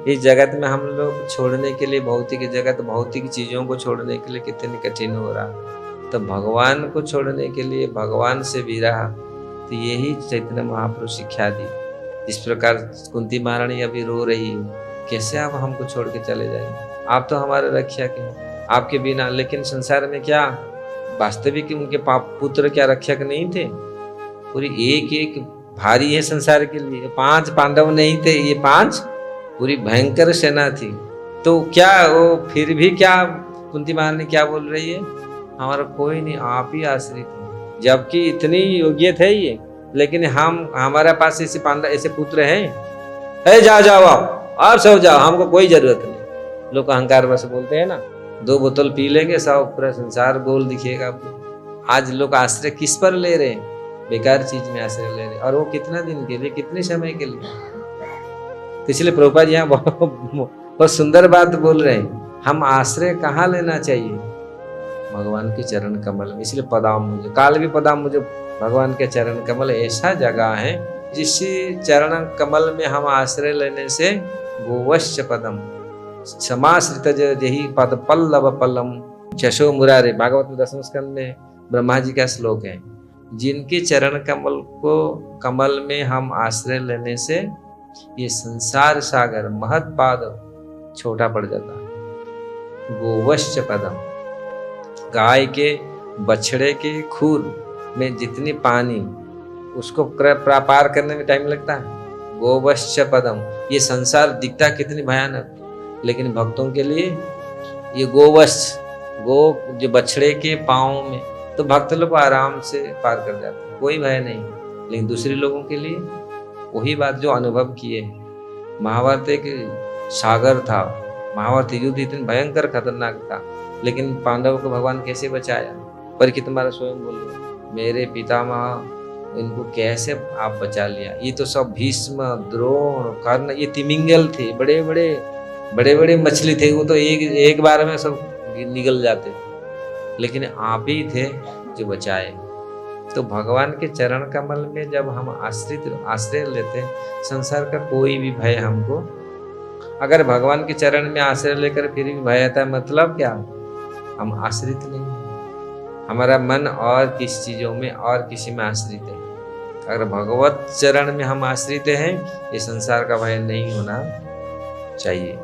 इस जगत में हम लोग छोड़ने के लिए भौतिक जगत, भौतिक चीजों को छोड़ने के लिए कितनी कठिन हो रहा, तो भगवान को छोड़ने के लिए भगवान से विरह, तो यही चैतन्य महाप्रभु शिक्षा दी। इस प्रकार कुंती महारानी अभी रो रही है, कैसे आप हमको छोड़ के चले जाएंगे, आप तो हमारे रक्षक हैं, आपके बिना। लेकिन संसार में क्या वास्तविक उनके पुत्र क्या रक्षक नहीं थे? पूरी एक एक भारी है संसार के लिए। 5 पांडव नहीं थे, ये 5 पूरी भयंकर सेना थी। तो क्या वो फिर भी क्या कुंती महारानी क्या बोल रही है, हमारा कोई नहीं, आप ही आश्रित हैं। जबकि इतनी योग्य थे ये, लेकिन हमारे पास ऐसे पांडव ऐसे पुत्र हैं, जाओ जाओ आप सब जाओ, हमको कोई जरूरत नहीं। लोग अहंकार बस बोलते हैं ना, 2 बोतल पी लेंगे सब पूरा संसार गोल दिखेगा आपको। आज लोग आश्रय किस पर ले रहे हैं? बेकार चीज में आश्रय ले रहे हैं, और वो कितना दिन के लिए, कितने समय के लिए। तो इसलिए प्रभुपाद जी यहाँ बहुत सुंदर बात बोल रहे हैं, हम आश्रय कहाँ लेना चाहिए? भगवान के चरण कमल में। इसलिए पदाम मुझे, काल भी पदाम मुझे, भगवान के चरण कमल ऐसा जगह है जिस चरण कमल में हम आश्रय लेने से गोवश्च पदम समाश्रित जही पद पल्लव पल्लम चशो मुरारे, भागवत में 10वें स्कंद में ब्रह्मा जी का श्लोक है। जिनके चरण कमल में हम आश्रय लेने से ये संसार सागर महत पाद छोटा पड़ जाता है। गोवश्च पदम, गाय के बछड़े के खूर में जितनी पानी, उसको पार करने में टाइम लगता है। गोवश्च पदम, ये संसार दिखता कितनी भयानक, लेकिन भक्तों के लिए ये गोवश्च, गो जो बछड़े के पाँव में, तो भक्त लोग आराम से पार कर जाते हैं, कोई भय नहीं। लेकिन दूसरे लोगों के लिए वही बात जो अनुभव किए। महाभारत एक सागर था, महाभारत युद्ध इतनी भयंकर खतरनाक था, लेकिन पांडव को भगवान कैसे बचाया? परीक्षित महाराज स्वयं बोल रहे, मेरे पितामह इनको कैसे आप बचा लिया? ये तो सब भीष्म, द्रोण, कर्ण, ये तिमिंगल थे, बड़े बड़े मछली थे, वो तो एक बार में सब निगल जाते, लेकिन आप ही थे जो बचाए। तो भगवान के चरण कमल में जब हम आश्रय लेते, संसार का कोई भी भय हमको, अगर भगवान के चरण में आश्रय लेकर फिर भी भय आता है, मतलब क्या? हम आश्रित नहीं हैं, हमारा मन और किस चीजों में और किसी में आश्रित है। अगर भगवत चरण में हम आश्रित हैं, ये संसार का भय नहीं होना चाहिए।